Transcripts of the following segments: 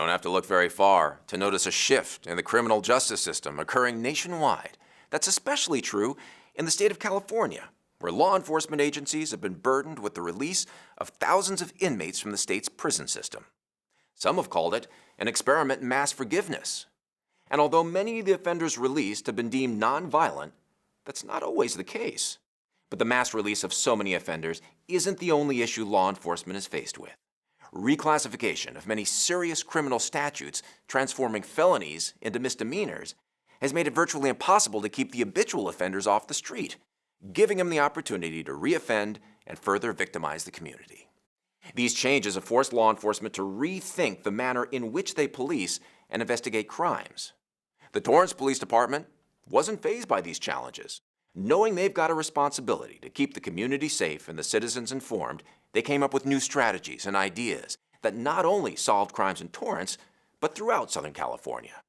don't have to look very far to notice a shift in the criminal justice system occurring nationwide. That's especially true in the state of California, where law enforcement agencies have been burdened with the release of thousands of inmates from the state's prison system. Some have called it an experiment in mass forgiveness. And although many of the offenders released have been deemed nonviolent, that's not always the case. But the mass release of so many offenders isn't the only issue law enforcement is faced with. Reclassification of many serious criminal statutes, transforming felonies into misdemeanors, has made it virtually impossible to keep the habitual offenders off the street, giving them the opportunity to reoffend and further victimize the community. These changes have forced law enforcement to rethink the manner in which they police and investigate crimes. The Torrance Police Department wasn't fazed by these challenges. Knowing they've got a responsibility to keep the community safe and the citizens informed, they came up with new strategies and ideas that not only solved crimes in Torrance, but throughout Southern California.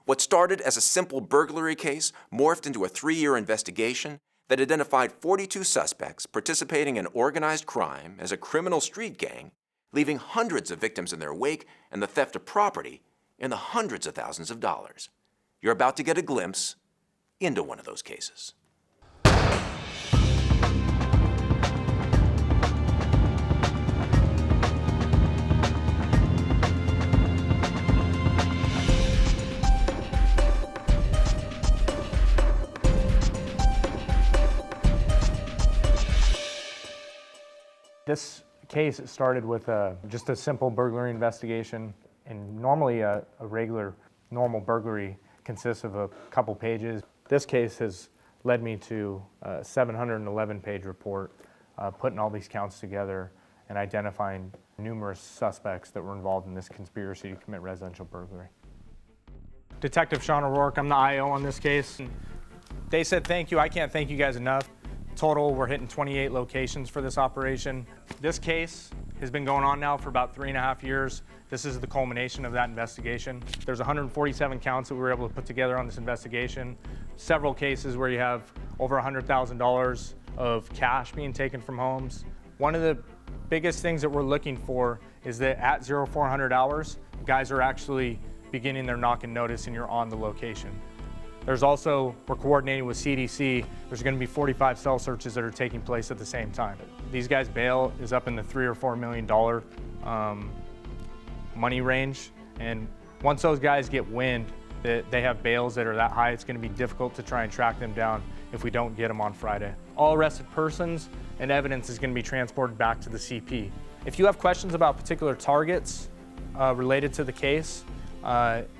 What started as a simple burglary case morphed into a 3-year investigation that identified 42 suspects participating in organized crime as a criminal street gang, leaving hundreds of victims in their wake and the theft of property in the hundreds of thousands of dollars. You're about to get a glimpse into one of those cases. This case started with just a simple burglary investigation, and normally a regular, normal burglary consists of a couple pages. This case has led me to a 711-page report, putting all these counts together and identifying numerous suspects that were involved in this conspiracy to commit residential burglary. Detective Sean O'Rourke, I'm the IO on this case. They said thank you. I can't thank you guys enough. Total, we're hitting 28 locations for this operation. This case has been going on now for about 3.5 years. This is the culmination of that investigation. There's 147 counts that we were able to put together on this investigation. Several cases where you have over $100,000 of cash being taken from homes. One of the biggest things that we're looking for is that at 0400 hours, guys are actually beginning their knock and notice and you're on the location. There's also, we're coordinating with CDC, there's going to be 45 cell searches that are taking place at the same time. These guys' bail is up in the $3 or $4 million money range, and once those guys get wind that they have bails that are that high, it's going to be difficult to try and track them down if we don't get them on Friday. All arrested persons and evidence is going to be transported back to the CP. If you have questions about particular targets related to the case,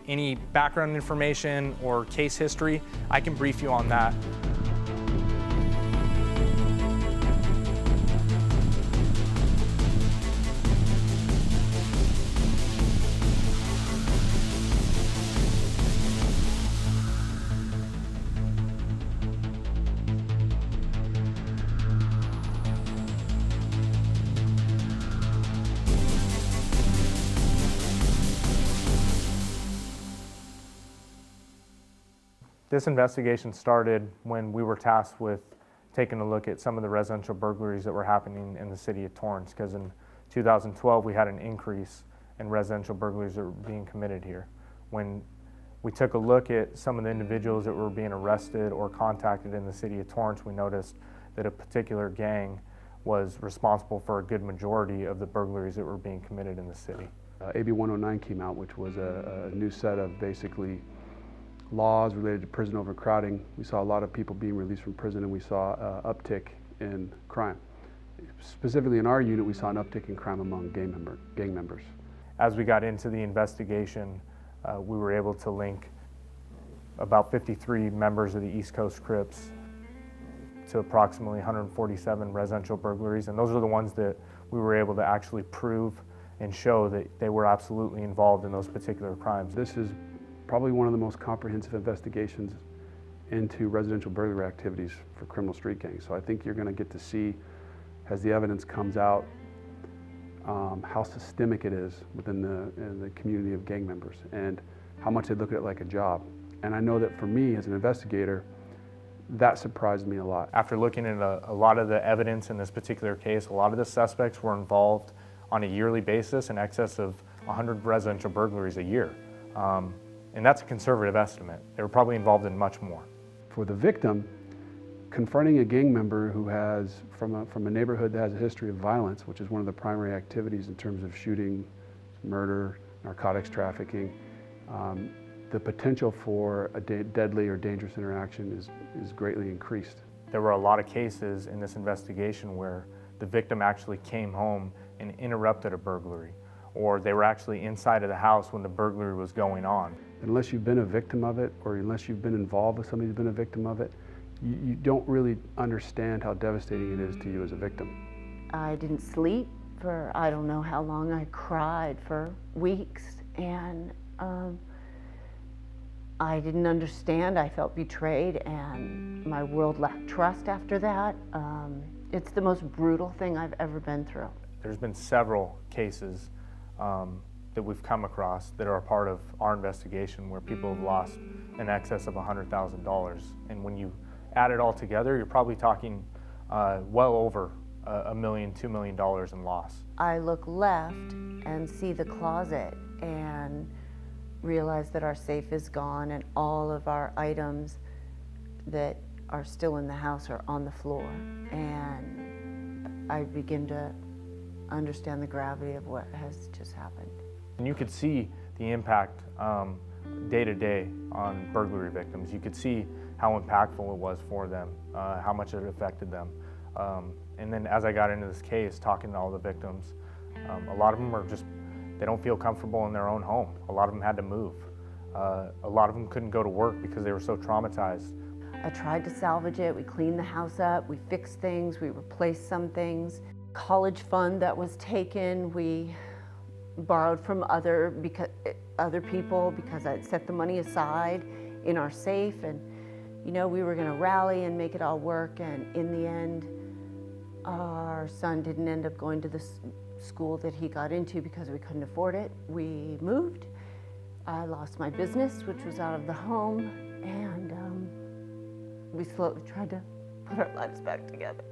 any background information or case history, I can brief you on that. This investigation started when we were tasked with taking a look at some of the residential burglaries that were happening in the city of Torrance, because in 2012 we had an increase in residential burglaries that were being committed here. When we took a look at some of the individuals that were being arrested or contacted in the city of Torrance, we noticed that a particular gang was responsible for a good majority of the burglaries that were being committed in the city. AB 109 came out, which was a new set of basically laws related to prison overcrowding. We saw a lot of people being released from prison, and we saw an uptick in crime. Specifically in our unit, we saw an uptick in crime among gang members. As we got into the investigation, we were able to link about 53 members of the East Coast Crips to approximately 147 residential burglaries, and those are the ones that we were able to actually prove and show that they were absolutely involved in those particular crimes. This is probably one of the most comprehensive investigations into residential burglary activities for criminal street gangs. So I think you're going to get to see, as the evidence comes out, how systemic it is within the community of gang members and how much they look at it like a job. And I know that for me as an investigator, that surprised me a lot. After looking at a lot of the evidence in this particular case, a lot of the suspects were involved on a yearly basis in excess of 100 residential burglaries a year. And that's a conservative estimate. They were probably involved in much more. For the victim, confronting a gang member who has, from a neighborhood that has a history of violence, which is one of the primary activities in terms of shooting, murder, narcotics trafficking, the potential for a deadly or dangerous interaction is greatly increased. There were a lot of cases in this investigation where the victim actually came home and interrupted a burglary, or they were actually inside of the house when the burglary was going on. Unless you've been a victim of it, or unless you've been involved with somebody who's been a victim of it, you don't really understand how devastating it is to you as a victim. I didn't sleep for I don't know how long. I cried for weeks, and I didn't understand. I felt betrayed, and my world lacked trust after that. It's the most brutal thing I've ever been through. There's been several cases that we've come across that are a part of our investigation where people have lost in excess of $100,000. And when you add it all together, you're probably talking well over $1 million, $2 million in loss. I look left and see the closet and realize that our safe is gone and all of our items that are still in the house are on the floor. And I begin to understand the gravity of what has just happened. And you could see the impact day to day on burglary victims. You could see how impactful it was for them, how much it affected them. And then as I got into this case, talking to all the victims, a lot of them are just, they don't feel comfortable in their own home. A lot of them had to move. A lot of them couldn't go to work because they were so traumatized. I tried to salvage it. We cleaned the house up, we fixed things, we replaced some things. College fund that was taken, we borrowed from other people because I'd set the money aside in our safe, and you know, we were gonna rally and make it all work, and in the end, our son didn't end up going to the school that he got into because we couldn't afford it. We moved. I lost my business, which was out of the home, and we slowly tried to put our lives back together.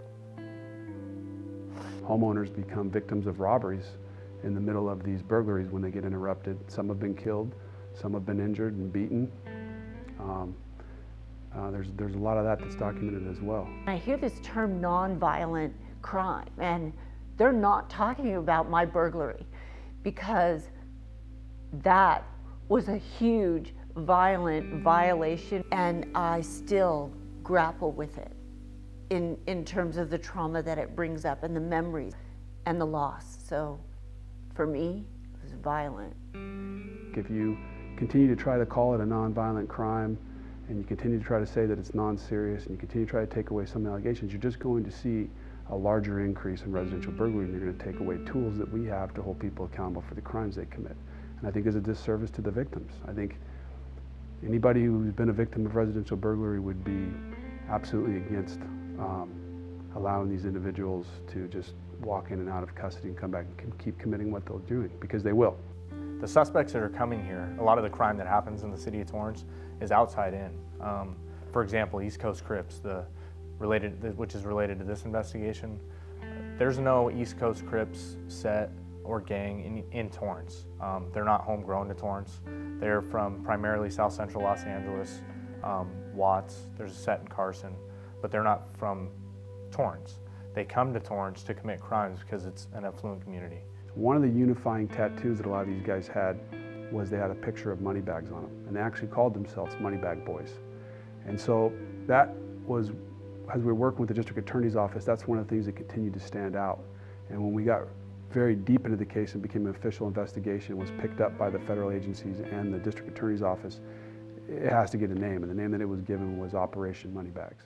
Homeowners become victims of robberies in the middle of these burglaries when they get interrupted. Some have been killed, some have been injured and beaten. There's a lot of that that's documented as well. I hear this term nonviolent crime, and they're not talking about my burglary, because that was a huge violent violation, and I still grapple with it in terms of the trauma that it brings up and the memories and the loss. So for me, it was violent. If you continue to try to call it a nonviolent crime, and you continue to try to say that it's non-serious, and you continue to try to take away some allegations, you're just going to see a larger increase in residential burglary, and you're going to take away tools that we have to hold people accountable for the crimes they commit. And I think it's a disservice to the victims. I think anybody who's been a victim of residential burglary would be absolutely against allowing these individuals to just walk in and out of custody and come back and keep committing what they're doing, because they will. The suspects that are coming here, a lot of the crime that happens in the city of Torrance is outside in. For example, East Coast Crips, which is related to this investigation. There's no East Coast Crips set or gang in Torrance. They're not homegrown to Torrance. They're from primarily South Central Los Angeles, Watts. There's a set in Carson, but they're not from Torrance. They come to Torrance to commit crimes because it's an affluent community. One of the unifying tattoos that a lot of these guys had was they had a picture of money bags on them, and they actually called themselves Money Bag Boys. And so that was, as we were working with the district attorney's office, that's one of the things that continued to stand out. And when we got very deep into the case and became an official investigation, was picked up by the federal agencies and the district attorney's office, it has to get a name, and the name that it was given was Operation Moneybags.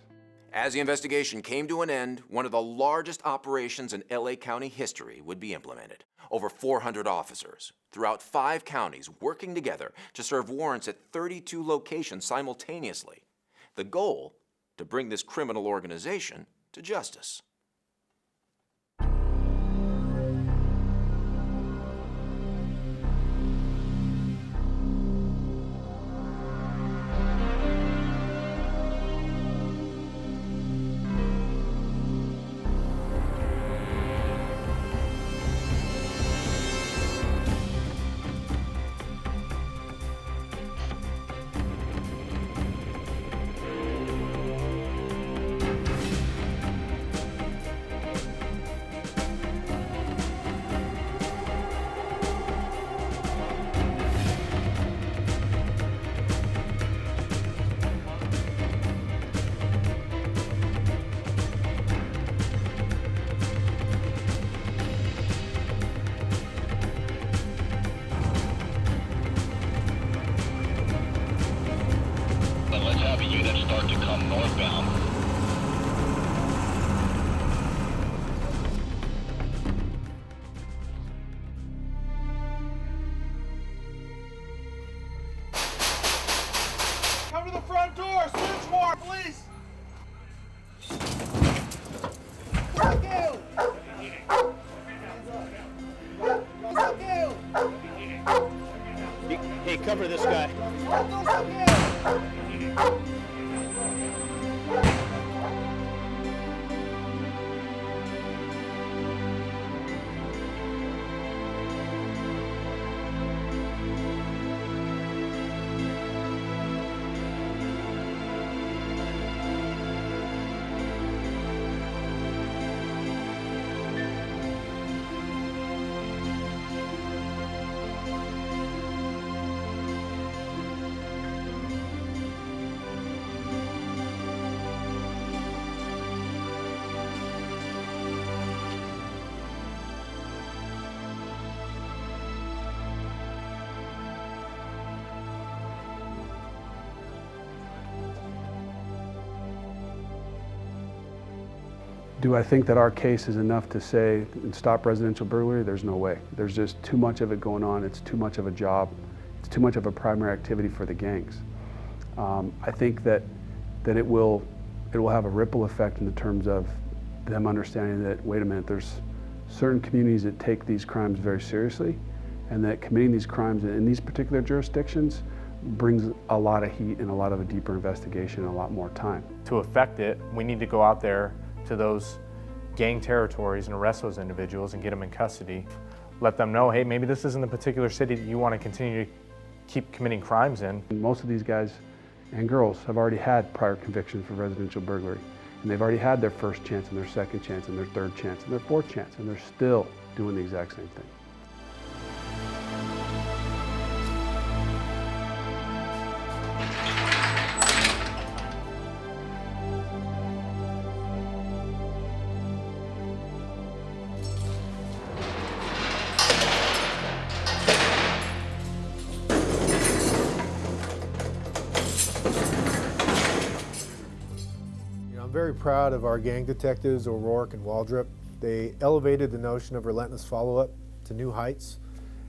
As the investigation came to an end, one of the largest operations in LA County history would be implemented. Over 400 officers throughout 5 counties working together to serve warrants at 32 locations simultaneously. The goal, to bring this criminal organization to justice. start to come northbound. Come to the front door! Search warrant, police! Fuck you! Fuck you! Hey, cover this guy. Fuck you! Do I think that our case is enough to say and stop residential burglary? There's no way. There's just too much of it going on. It's too much of a job. It's too much of a primary activity for the gangs. I think that it will have a ripple effect in the terms of them understanding that, wait a minute, there's certain communities that take these crimes very seriously, and that committing these crimes in these particular jurisdictions brings a lot of heat and a lot of a deeper investigation and a lot more time. To affect it, we need to go out there to those gang territories and arrest those individuals and get them in custody. Let them know, hey, maybe this isn't the particular city that you want to continue to keep committing crimes in. Most of these guys and girls have already had prior convictions for residential burglary, and they've already had their first chance and their second chance and their third chance and their fourth chance, and they're still doing the exact same thing. I'm very proud of our gang detectives, O'Rourke and Waldrop. They elevated the notion of relentless follow-up to new heights,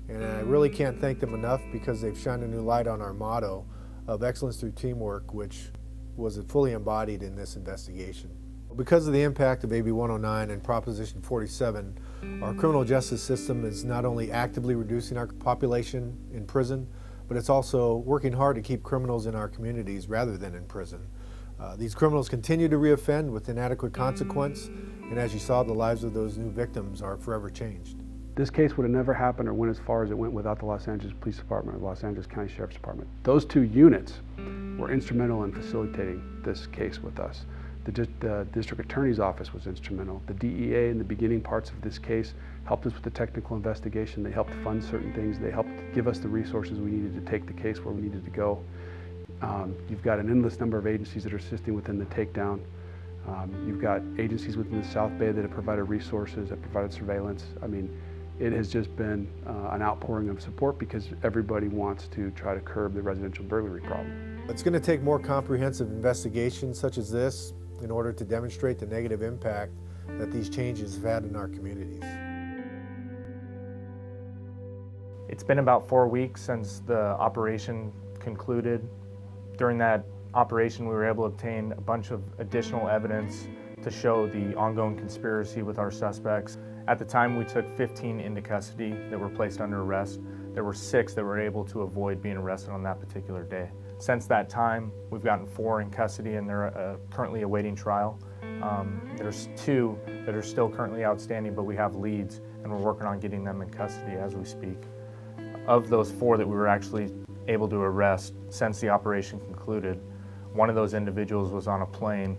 and I really can't thank them enough because they've shined a new light on our motto of excellence through teamwork, which was fully embodied in this investigation. Because of the impact of AB 109 and Proposition 47, our criminal justice system is not only actively reducing our population in prison, but it's also working hard to keep criminals in our communities rather than in prison. These criminals continue to reoffend with inadequate consequence, and as you saw, the lives of those new victims are forever changed. This case would have never happened or went as far as it went without the Los Angeles Police Department or the Los Angeles County Sheriff's Department. Those two units were instrumental in facilitating this case with us. The District Attorney's Office was instrumental. The DEA in the beginning parts of this case helped us with the technical investigation. They helped fund certain things. They helped give us the resources we needed to take the case where we needed to go. You've got an endless number of agencies that are assisting within the takedown. You've got agencies within the South Bay that have provided resources, that provided surveillance. I mean, it has just been an outpouring of support because everybody wants to try to curb the residential burglary problem. It's going to take more comprehensive investigations such as this in order to demonstrate the negative impact that these changes have had in our communities. It's been about 4 weeks since the operation concluded. During that operation, we were able to obtain a bunch of additional evidence to show the ongoing conspiracy with our suspects. At the time, we took 15 into custody that were placed under arrest. There were 6 that were able to avoid being arrested on that particular day. Since that time, we've gotten 4 in custody and they're currently awaiting trial. There's 2 that are still currently outstanding, but we have leads and we're working on getting them in custody as we speak. Of those 4 that we were actually able to arrest since the operation concluded, one of those individuals was on a plane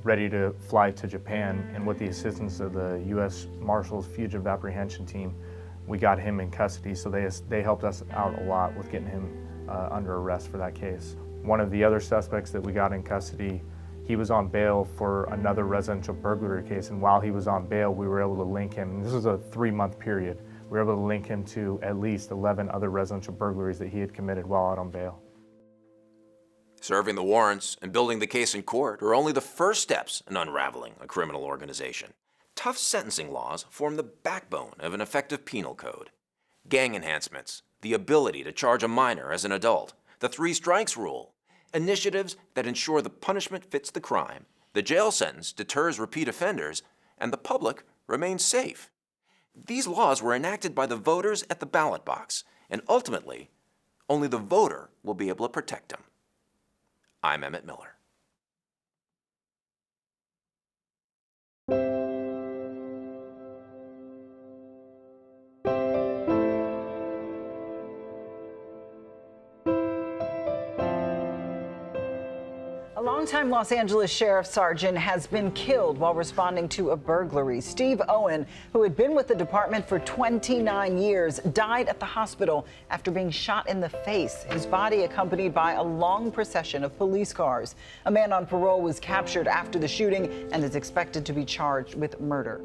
ready to fly to Japan, and with the assistance of the U.S. Marshals Fugitive Apprehension Team, we got him in custody, so they helped us out a lot with getting him under arrest for that case. One of the other suspects that we got in custody, he was on bail for another residential burglary case, and while he was on bail, we were able to link him, and this was a 3-month period. We were able to link him to at least 11 other residential burglaries that he had committed while out on bail. Serving the warrants and building the case in court are only the first steps in unraveling a criminal organization. Tough sentencing laws form the backbone of an effective penal code. Gang enhancements, the ability to charge a minor as an adult, the 3 strikes rule, initiatives that ensure the punishment fits the crime, the jail sentence deters repeat offenders, and the public remains safe. These laws were enacted by the voters at the ballot box, and ultimately, only the voter will be able to protect them. I'm Emmett Miller. A longtime Los Angeles sheriff sergeant has been killed while responding to a burglary. Steve Owen, who had been with the department for 29 years, died at the hospital after being shot in the face, his body accompanied by a long procession of police cars. A man on parole was captured after the shooting and is expected to be charged with murder.